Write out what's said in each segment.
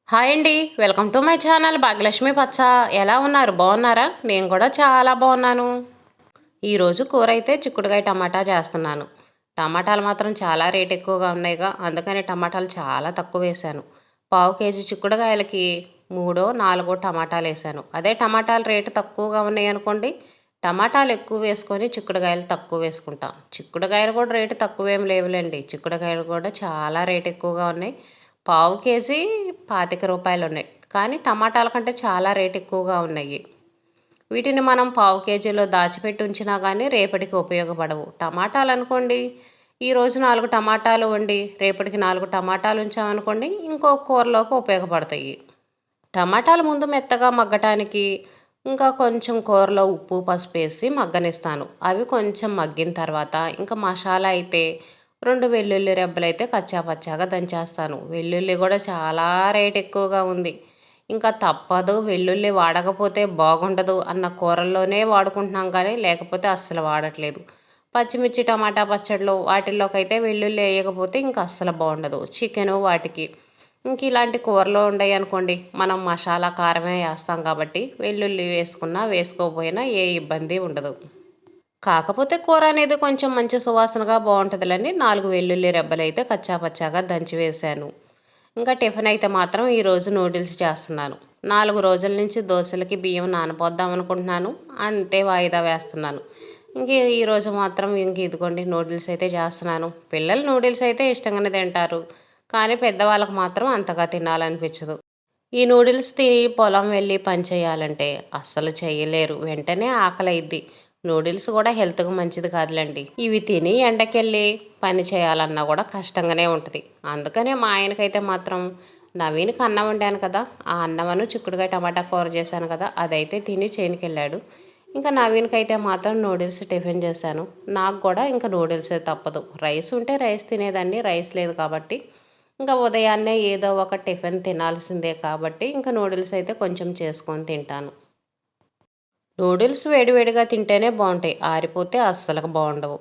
Hi అండి. Welcome to my channel Bhagyalakshmi పచ్చ. ఎలా ఉన్నారు? బాగున్నారా? నేను కూడా చాలా బాగున్నాను. ఈరోజు కూర అయితే చిక్కుడుకాయ టమాటా చేస్తున్నాను. టమాటాలు మాత్రం చాలా రేట్ ఎక్కువగా ఉన్నాయిగా, అందుకని టమాటాలు చాలా తక్కువ వేశాను. పావు కేజీ చిక్కుడుకాయలకి మూడో నాలుగో టమాటాలు వేసాను. అదే టమాటాలు రేటు తక్కువగా ఉన్నాయి అనుకోండి, టమాటాలు ఎక్కువ వేసుకొని చిక్కుడుకాయలు తక్కువ వేసుకుంటాం. చిక్కుడుకాయలు కూడా రేటు తక్కువేం లేవులేండి. చిక్కుడుకాయలు కూడా చాలా రేటు ఎక్కువగా ఉన్నాయి. పావు కేజీ రూ. 25 ఉన్నాయి. కానీ టమాటాల కంటే చాలా రేట్ ఎక్కువగా ఉన్నాయి. వీటిని మనం పావు కేజీలో దాచిపెట్టి ఉంచినా కానీ రేపటికి ఉపయోగపడవు. టమాటాలు అనుకోండి, ఈరోజు 4 టమాటాలు వండి రేపటికి 4 టమాటాలు ఉంచామనుకోండి, ఇంకో కూరలోకి ఉపయోగపడతాయి. టమాటాలు ముందు మెత్తగా మగ్గటానికి ఇంకా కొంచెం కూరలో ఉప్పు పసుపు వేసి మగ్గనిస్తాను. అవి కొంచెం మగ్గిన తర్వాత ఇంకా మసాలా అయితే 2 వెల్లుల్లి రెబ్బలైతే కచ్చాపచ్చాగా దంచేస్తాను. వెల్లుల్లి కూడా చాలా రేట్ ఎక్కువగా ఉంది. ఇంకా తప్పదు, వెల్లుల్లి వాడకపోతే బాగుండదు అన్న కూరల్లోనే వాడుకుంటున్నాం కానీ లేకపోతే అస్సలు వాడట్లేదు. పచ్చిమిర్చి టమాటా పచ్చళ్ళు వాటిల్లోకి అయితే వెల్లుల్లి వేయకపోతే ఇంకా అస్సలు బాగుండదు. చికెను వాటికి ఇంక ఇలాంటి కూరలు ఉండయి అనుకోండి, మనం మసాలా కారమే వేస్తాం కాబట్టి వెల్లుల్లి వేసుకున్నా వేసుకోకపోయినా ఏ ఇబ్బంది ఉండదు. కాకపోతే కూర అనేది కొంచెం మంచి సువాసనగా బాగుంటుందిలని 4 వెల్లుల్లి రెబ్బలు అయితే కచ్చాపచ్చాగా దంచి వేశాను. ఇంకా టిఫిన్ అయితే మాత్రం ఈరోజు నూడిల్స్ చేస్తున్నాను. 4 రోజుల నుంచి దోశలకి బియ్యం నానపోద్దాం అనుకుంటున్నాను, అంతే వాయిదా వేస్తున్నాను. ఇంక ఈరోజు మాత్రం ఇంక ఇదిగోండి నూడిల్స్ అయితే చేస్తున్నాను. పిల్లలు నూడిల్స్ అయితే ఇష్టంగానే తింటారు, కానీ పెద్దవాళ్ళకు మాత్రం అంతగా తినాలనిపించదు. ఈ నూడిల్స్ తిని పొలం వెళ్ళి పని చేయాలంటే అస్సలు చేయలేరు, వెంటనే ఆకలైద్ది. నూడిల్స్ కూడా హెల్త్కి మంచిది కాదులేండి. ఇవి తిని ఎండకెళ్ళి పని చేయాలన్నా కూడా కష్టంగానే ఉంటుంది. అందుకనే మా ఆయనకైతే మాత్రం నవీన్కి అన్నం వండాను కదా, ఆ అన్నమను చిక్కుడుకాయ టమాటా కూర చేశాను కదా, అదైతే తిని చేనుకి వెళ్ళాడు. ఇంకా నవీన్కి అయితే మాత్రం నూడిల్స్ టిఫిన్ చేశాను. నాకు కూడా ఇంకా నూడిల్స్ తప్పదు. రైస్ ఉంటే రైస్ తినేదాన్ని, రైస్ లేదు కాబట్టి ఇంకా ఉదయాన్నే ఏదో ఒక టిఫిన్ తినాల్సిందే కాబట్టి ఇంకా నూడిల్స్ అయితే కొంచెం చేసుకొని తింటాను. నూడిల్స్ వేడివేడిగా తింటేనే బాగుంటాయి, ఆరిపోతే అస్సలు బాగుండవు.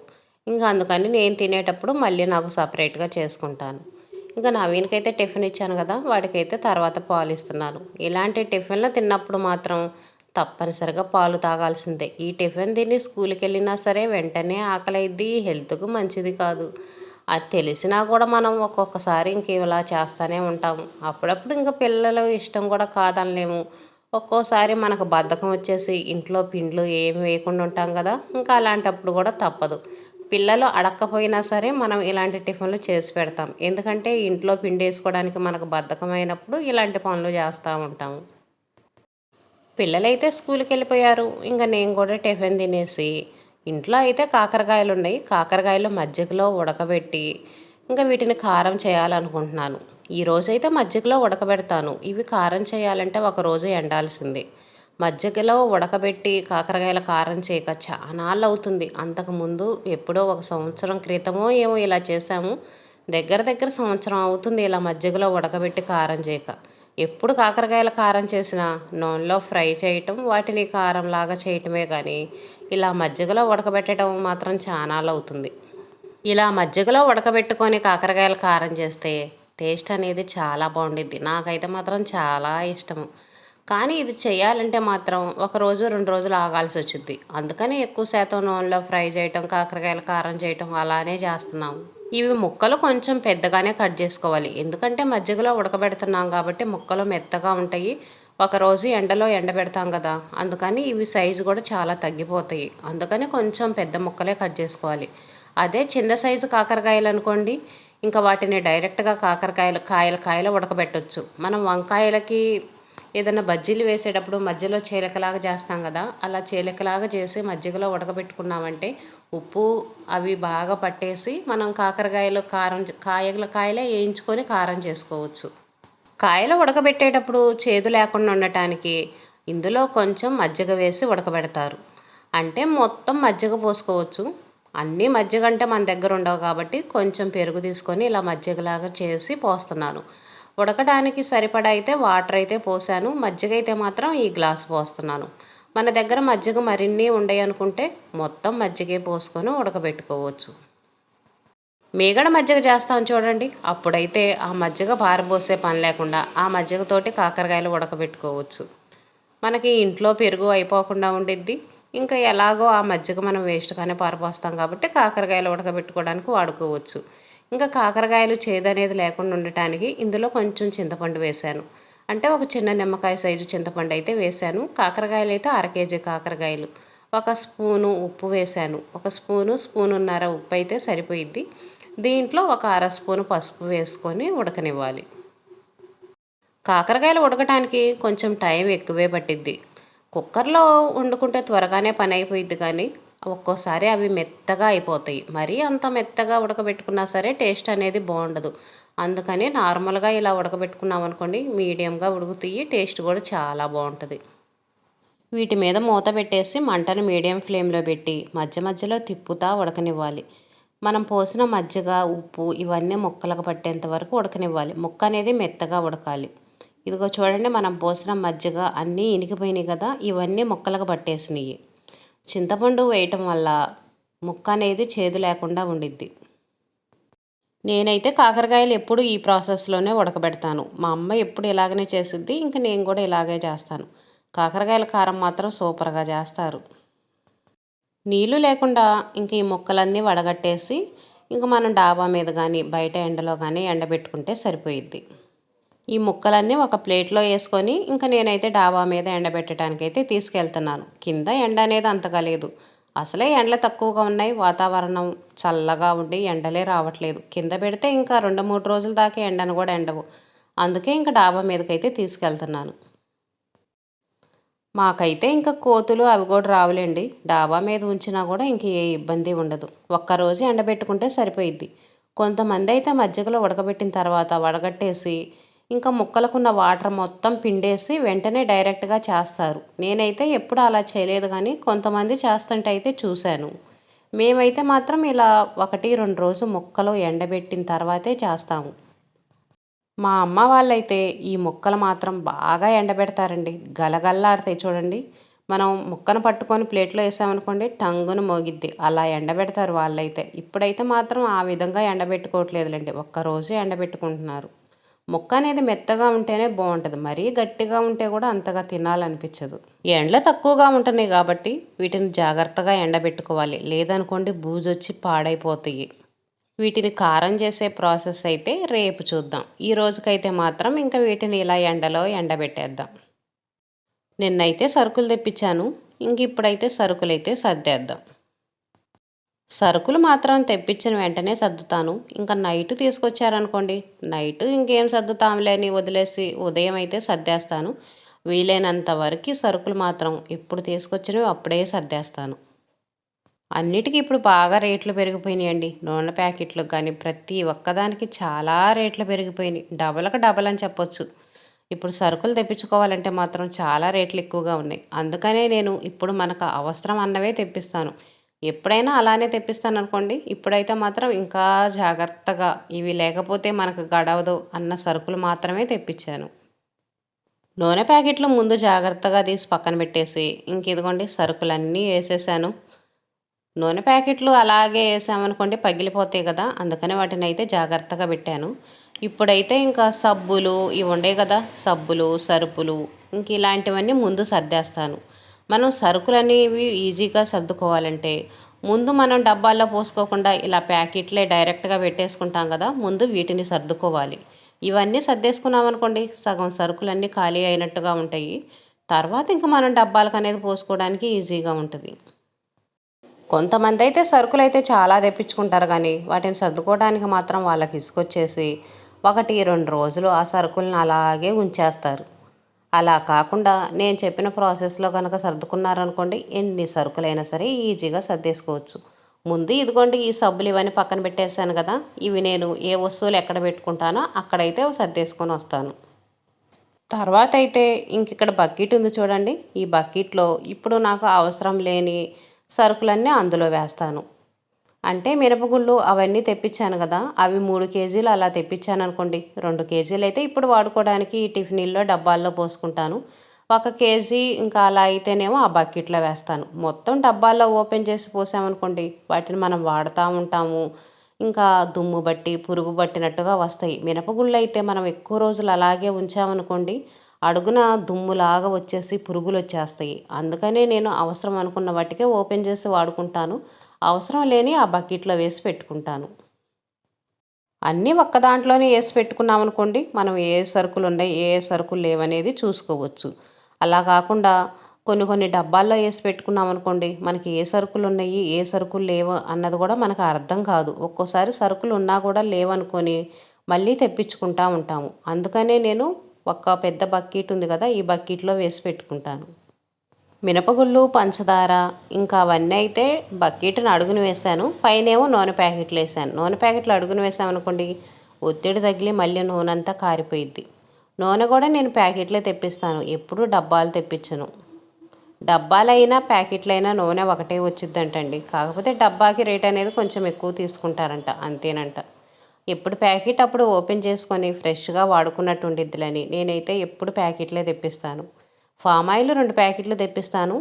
ఇంకా అందుకని నేను తినేటప్పుడు మళ్ళీ నాకు సపరేట్గా చేసుకుంటాను. ఇంకా నవీన్కైతే టిఫిన్ ఇచ్చాను కదా, వాడికైతే తర్వాత పాలు ఇస్తున్నాను. ఇలాంటి టిఫిన్లు తిన్నప్పుడు మాత్రం తప్పనిసరిగా పాలు తాగాల్సిందే. ఈ టిఫిన్ తిని స్కూల్కి వెళ్ళినా సరే వెంటనే ఆకలైద్ది, హెల్త్కు మంచిది కాదు. అది తెలిసినా కూడా మనం ఒక్కొక్కసారి ఇంక ఇలా చేస్తూనే ఉంటాము. అప్పుడప్పుడు ఇంకా పిల్లలు ఇష్టం కూడా కాదనలేము. ఒక్కోసారి మనకు బద్ధకం వచ్చేసి ఇంట్లో పిండ్లు ఏమి వేయకుండా ఉంటాం కదా, ఇంకా అలాంటప్పుడు కూడా తప్పదు. పిల్లలు అడక్కపోయినా సరే మనం ఇలాంటి టిఫిన్లు చేసి పెడతాం. ఎందుకంటే ఇంట్లో పిండి వేసుకోవడానికి మనకు బద్ధకమైనప్పుడు ఇలాంటి పనులు చేస్తూ ఉంటాము. పిల్లలైతే స్కూల్కి వెళ్ళిపోయారు. ఇంకా నేను కూడా టిఫిన్ తినేసి ఇంట్లో అయితే కాకరకాయలు ఉన్నాయి. కాకరకాయలు మజ్జిగలో ఉడకబెట్టి ఇంకా వీటిని కారం చేయాలనుకుంటున్నాను. ఈరోజైతే మజ్జిగలో ఉడకబెడతాను. ఇవి కారం చేయాలంటే ఒకరోజు ఎండాల్సిందే. మజ్జిగలో ఉడకబెట్టి కాకరకాయల కారం చేయక చాలాళ్ళు అవుతుంది. అంతకుముందు ఎప్పుడో 1 సంవత్సరం క్రితమో ఏమో ఇలా చేశాము. దగ్గర దగ్గర సంవత్సరం అవుతుంది ఇలా మజ్జిగలో ఉడకబెట్టి కారం చేయక. ఎప్పుడు కాకరకాయల కారం చేసినా నూనెలో ఫ్రై చేయటం, వాటిని కారంలాగా చేయటమే కానీ ఇలా మజ్జిగలో ఉడకబెట్టడం మాత్రం చానాళ్ళు అవుతుంది. ఇలా మజ్జిగలో ఉడకబెట్టుకొని కాకరకాయల కారం చేస్తే టేస్ట్ అనేది చాలా బాగుండిద్ది. నాకైతే మాత్రం చాలా ఇష్టము. కానీ ఇది చేయాలంటే మాత్రం 1 రోజు 2 రోజులు ఆగాల్సి వచ్చింది. అందుకని ఎక్కువ శాతం నూనెలో ఫ్రై చేయటం, కాకరకాయల కారం చేయటం అలానే చేస్తున్నాము. ఇవి ముక్కలు కొంచెం పెద్దగానే కట్ చేసుకోవాలి. ఎందుకంటే మజ్జిగలో ఉడకబెడుతున్నాం కాబట్టి ముక్కలు మెత్తగా ఉంటాయి. ఒకరోజు ఎండలో ఎండబెడతాం కదా, అందుకని ఇవి సైజు కూడా చాలా తగ్గిపోతాయి. అందుకని కొంచెం పెద్ద ముక్కలే కట్ చేసుకోవాలి. అదే చిన్న సైజు కాకరకాయలు అనుకోండి, ఇంకా వాటిని డైరెక్ట్గా కాయలు ఉడకబెట్టవచ్చు. మనం వంకాయలకి ఏదైనా బజ్జీలు వేసేటప్పుడు మధ్యలో చీలికలాగా చేస్తాం కదా, అలా చీలికలాగా చేసి మజ్జిగలో ఉడకబెట్టుకున్నామంటే ఉప్పు అవి బాగా పట్టేసి మనం కాకరకాయలు కాయలే వేయించుకొని కారం చేసుకోవచ్చు. కాయలు ఉడకబెట్టేటప్పుడు చేదు లేకుండా ఉండటానికి ఇందులో కొంచెం మజ్జిగ వేసి ఉడకబెడతారు. అంటే మొత్తం మజ్జిగ పోసుకోవచ్చు. అన్నీ మజ్జిగ అంటే మన దగ్గర ఉండవు కాబట్టి కొంచెం పెరుగు తీసుకొని ఇలా మజ్జిగలాగా చేసి పోస్తున్నాను. ఉడకడానికి సరిపడా అయితే వాటర్ అయితే పోసాను. మజ్జిగ అయితే మాత్రం ఈ గ్లాస్ పోస్తున్నాను. మన దగ్గర మజ్జిగ మరిన్ని ఉండయి అనుకుంటే మొత్తం మజ్జిగే పోసుకొని ఉడకబెట్టుకోవచ్చు. మీగడ మజ్జిగ చేస్తాను చూడండి, అప్పుడైతే ఆ మజ్జిగ పారబోసే పని లేకుండా ఆ మజ్జిగతోటి కాకరకాయలు ఉడకబెట్టుకోవచ్చు. మనకి ఇంట్లో పెరుగు అయిపోకుండా ఉండిద్ది. ఇంకా ఎలాగో ఆ మజ్జిగ మనం వేస్ట్‌గానే పారబోస్తాం కాబట్టి కాకరకాయలు ఉడకబెట్టుకోవడానికి వాడుకోవచ్చు. ఇంకా కాకరకాయలు చేదనేది లేకుండా ఉండటానికి ఇందులో కొంచెం చింతపండు వేశాను. అంటే ఒక చిన్న నిమ్మకాయ సైజు చింతపండు అయితే వేశాను. కాకరకాయలు అయితే అర కేజీ కాకరకాయలు. ఒక స్పూను ఉప్పు వేశాను. ఒక స్పూను, స్పూనున్నర ఉప్పు అయితే సరిపోయిద్ది. దీంట్లో ఒక అర స్పూను పసుపు వేసుకొని ఉడకనివ్వాలి. కాకరకాయలు ఉడకటానికి కొంచెం టైం ఎక్కువే పట్టిద్ది. కుక్కర్లో వండుకుంటే త్వరగానే పని అయిపోయిద్ది కానీ ఒక్కోసారి అవి మెత్తగా అయిపోతాయి. మరీ అంత మెత్తగా ఉడకబెట్టుకున్నా సరే టేస్ట్ అనేది బాగుండదు. అందుకని నార్మల్గా ఇలా ఉడకబెట్టుకున్నాం అనుకోండి, మీడియంగా ఉడుకుతాయి, టేస్ట్ కూడా చాలా బాగుంటుంది. వీటి మీద మూత పెట్టేసి మంటను మీడియం ఫ్లేమ్లో పెట్టి మధ్య మధ్యలో తిప్పుతా ఉడకనివ్వాలి. మనం పోసిన మజ్జిగ, ఉప్పు ఇవన్నీ ముక్కలకు పట్టేంత వరకు ఉడకనివ్వాలి. ముక్క అనేది మెత్తగా ఉడకాలి. ఇదిగో చూడండి, మనం పోసిన మజ్జిగ అన్నీ ఇనికిపోయినాయి కదా, ఇవన్నీ ముక్కలకు పట్టేసినాయి. చింతపండు వేయటం వల్ల ముక్క అనేది చేదు లేకుండా ఉండిద్ది. నేనైతే కాకరకాయలు ఎప్పుడు ఈ ప్రాసెస్లోనే ఉడకబెడతాను. మా అమ్మ ఎప్పుడు ఇలాగనే చేసిద్ది, ఇంక నేను కూడా ఇలాగే చేస్తాను. కాకరకాయల కారం మాత్రం సూపర్గా చేస్తారు. నీళ్ళు లేకుండా ఇంక ఈ ముక్కలన్నీ వడగట్టేసి ఇంక మనం డాబా మీద కానీ బయట ఎండలో కానీ ఎండబెట్టుకుంటే సరిపోయిద్ది. ఈ ముక్కలన్నీ ఒక ప్లేట్లో వేసుకొని ఇంక నేనైతే డాబా మీద ఎండబెట్టడానికైతే తీసుకెళ్తున్నాను. కింద ఎండ అనేది అంతగా లేదు. అసలే ఎండలు తక్కువగా ఉన్నాయి. వాతావరణం చల్లగా ఉండి ఎండలే రావట్లేదు. కింద పెడితే ఇంకా 2-3 రోజుల దాకా ఎండను కూడా ఎండవు. అందుకే ఇంక డాబా మీదకైతే తీసుకెళ్తున్నాను. మాకైతే ఇంకా కోతులు అవి కూడా రావులేండి. డాబా మీద ఉంచినా కూడా ఇంక ఏ ఇబ్బంది ఉండదు. ఒక్కరోజు ఎండబెట్టుకుంటే సరిపోయిద్ది. కొంతమంది అయితే మజ్జిగలో ఉడకబెట్టిన తర్వాత వడగట్టేసి ఇంకా ముక్కలకున్న వాటర్ మొత్తం పిండేసి వెంటనే డైరెక్ట్గా చేస్తారు. నేనైతే ఎప్పుడు అలా చేయలేదు కానీ కొంతమంది చేస్తుంటే అయితే చూశాను. మేమైతే మాత్రం ఇలా 1-2 రోజు ముక్కలు ఎండబెట్టిన తర్వాతే చేస్తాము. మా అమ్మ వాళ్ళైతే ఈ ముక్కలు మాత్రం బాగా ఎండబెడతారండి. గలగల్లాడతాయి చూడండి. మనం ముక్కను పట్టుకొని ప్లేట్లో వేసామనుకోండి, టంగున మోగిద్ది. అలా ఎండబెడతారు వాళ్ళైతే. ఇప్పుడైతే మాత్రం ఆ విధంగా ఎండబెట్టుకోవట్లేదులేండి. ఒక్కరోజు ఎండబెట్టుకుంటున్నారు. ముక్క అనేది మెత్తగా ఉంటేనే బాగుంటుంది. మరీ గట్టిగా ఉంటే కూడా అంతగా తినాలనిపించదు. ఎండలు తక్కువగా ఉంటున్నాయి కాబట్టి వీటిని జాగ్రత్తగా ఎండబెట్టుకోవాలి. లేదనుకోండి బూజొచ్చి పాడైపోతాయి. వీటిని కారం చేసే ప్రాసెస్ అయితే రేపు చూద్దాం. ఈ రోజుకైతే మాత్రం ఇంకా వీటిని ఇలా ఎండలో ఎండబెట్టేద్దాం. నిన్నైతే సరుకులు తెప్పించాను. ఇంక ఇప్పుడైతే సరుకులైతే సర్దేద్దాం. సరుకులు మాత్రం తెప్పించిన వెంటనే సర్దుతాను. ఇంకా నైట్ తీసుకొచ్చారనుకోండి, నైట్ ఇంకేం సర్దుతాంలే అని వదిలేసి ఉదయం అయితే సర్దేస్తాను. వీలైనంత వరకు సరుకులు మాత్రం ఎప్పుడు తీసుకొచ్చినవి అప్పుడే సర్దేస్తాను. అన్నిటికీ ఇప్పుడు బాగా రేట్లు పెరిగిపోయినాయండి. నూనె ప్యాకెట్లకు కానీ ప్రతి ఒక్కదానికి చాలా రేట్లు పెరిగిపోయినాయి. డబల్‌కి డబల్ అని చెప్పొచ్చు. ఇప్పుడు సరుకులు తెప్పించుకోవాలంటే మాత్రం చాలా రేట్లు ఎక్కువగా ఉన్నాయి. అందుకనే నేను ఇప్పుడు మనకు అవసరం అన్నవే తెప్పిస్తాను. ఎప్పుడైనా అలానే తెప్పిస్తాననుకోండి. ఇప్పుడైతే మాత్రం ఇంకా జాగ్రత్తగా ఇవి లేకపోతే మనకు గడవదు అన్న సరుకులు మాత్రమే తెప్పించాను. నూనె ప్యాకెట్లు ముందు జాగ్రత్తగా తీసి పక్కన పెట్టేసి ఇంక ఇదిగోండి సరుకులన్నీ వేసేసాను. నూనె ప్యాకెట్లు అలాగే వేసామనుకోండి పగిలిపోతాయి కదా, అందుకని వాటిని అయితే జాగ్రత్తగా పెట్టాను. ఇప్పుడైతే ఇంకా సబ్బులు ఇవి ఉండే కదా, సబ్బులు సరుపులు ఇంక ఇలాంటివన్నీ ముందు సర్దేస్తాను. మనం సరుకులు అనేవి ఈజీగా సర్దుకోవాలంటే ముందు మనం డబ్బాల్లో పోసుకోకుండా ఇలా ప్యాకెట్లే డైరెక్ట్గా పెట్టేసుకుంటాం కదా, ముందు వీటిని సర్దుకోవాలి. ఇవన్నీ సర్దేసుకున్నాం అనుకోండి సగం సరుకులన్నీ ఖాళీ అయినట్టుగా ఉంటాయి. తర్వాత ఇంకా మనం డబ్బాలకు అనేది పోసుకోవడానికి ఈజీగా ఉంటుంది. కొంతమంది అయితే సరుకులు అయితే చాలా తెప్పించుకుంటారు కానీ వాటిని సర్దుకోవడానికి మాత్రం వాళ్ళకి ఇసుకొచ్చేసి 1-2 రోజులు ఆ సరుకులను అలాగే ఉంచేస్తారు. అలా కాకుండా నేను చెప్పిన ప్రాసెస్లో కనుక సర్దుకున్నారనుకోండి, ఎన్ని సరుకులైనా సరే ఈజీగా సర్దేసుకోవచ్చు. ముందు ఇదిగోండి ఈ సబ్బులు ఇవన్నీ పక్కన పెట్టేశాను కదా, ఇవి నేను ఏ వస్తువులు ఎక్కడ పెట్టుకుంటానో అక్కడైతే సర్దేసుకొని వస్తాను. తర్వాత అయితే ఇంక ఇక్కడ బకెట్ ఉంది చూడండి, ఈ బకెట్లో ఇప్పుడు నాకు అవసరం లేని సరుకులన్నీ అందులో వేస్తాను. అంటే మినపగుళ్ళు అవన్నీ తెప్పించాను కదా, అవి 3 కేజీలు అలా తెప్పించాను అనుకోండి, 2 కేజీలు అయితే ఇప్పుడు వాడుకోవడానికి ఈ టిఫిన్లో డబ్బాల్లో పోసుకుంటాను. 1 కేజీ ఇంకా అలా అయితేనేమో ఆ బకెట్లో వేస్తాను. మొత్తం డబ్బాల్లో ఓపెన్ చేసి పోసామనుకోండి వాటిని మనం వాడుతూ ఉంటాము. ఇంకా దుమ్ము బట్టి పురుగు పట్టినట్టుగా వస్తాయి. మినపగుళ్ళు అయితే మనం ఎక్కువ రోజులు అలాగే ఉంచామనుకోండి, అడుగున దుమ్ములాగా వచ్చేసి పురుగులు వచ్చేస్తాయి. అందుకనే నేను అవసరం అనుకున్న వాటికే ఓపెన్ చేసి వాడుకుంటాను. అవసరం లేని ఆ బకెట్లో వేసి పెట్టుకుంటాను. అన్నీ ఒక్క దాంట్లోనే వేసి పెట్టుకున్నామనుకోండి, మనం ఏ సరుకులు ఉన్నాయి ఏ సరుకులు లేవనేది చూసుకోవచ్చు. అలా కాకుండా కొన్ని కొన్ని డబ్బాల్లో వేసి పెట్టుకున్నామనుకోండి, మనకి ఏ సరుకులు ఉన్నాయి ఏ సరుకులు లేవు అన్నది కూడా మనకు అర్థం కాదు. ఒక్కోసారి సరుకులు ఉన్నా కూడా లేవనుకొని మళ్ళీ తెప్పించుకుంటా ఉంటాము. అందుకనే నేను ఒక పెద్ద బకెట్ ఉంది కదా, ఈ బకెట్లో వేసి పెట్టుకుంటాను. మినపగుళ్ళు పంచదార ఇంకా అవన్నీ అయితే బకెట్ని అడుగున వేసాను. పైనేమో నూనె ప్యాకెట్లు వేసాను. నూనె ప్యాకెట్లు అడుగున వేసామనుకోండి, ఒత్తిడి తగిలి మళ్ళీ నూనె అంతా కారిపోయిద్ది. నూనె కూడా నేను ప్యాకెట్లే తెప్పిస్తాను, ఎప్పుడూ డబ్బాలు తెప్పించను. డబ్బాలైనా ప్యాకెట్లైనా నూనె ఒకటే వచ్చిద్దంటండి. కాకపోతే డబ్బాకి రేట్ అనేది కొంచెం ఎక్కువ తీసుకుంటారంట, అంతేనంట. ఎప్పుడు ప్యాకెట్ అప్పుడు ఓపెన్ చేసుకొని ఫ్రెష్గా వాడుకున్నట్టు ఉండిద్దిలని నేనైతే ఎప్పుడు ప్యాకెట్లే తెప్పిస్తాను. ఫామ్ ఆయిల్ 2 ప్యాకెట్లు తెప్పిస్తాను.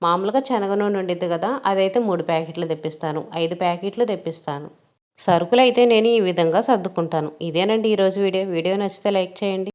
మామూలుగా శనగ నూనె ఉండిద్ది కదా, అదైతే 3 ప్యాకెట్లు తెప్పిస్తాను. 5 ప్యాకెట్లు తెప్పిస్తాను. సరుకులైతే నేను ఈ విధంగా సర్దుకుంటాను. ఇదేనండి ఈరోజు వీడియో. వీడియో నచ్చితే లైక్ చేయండి.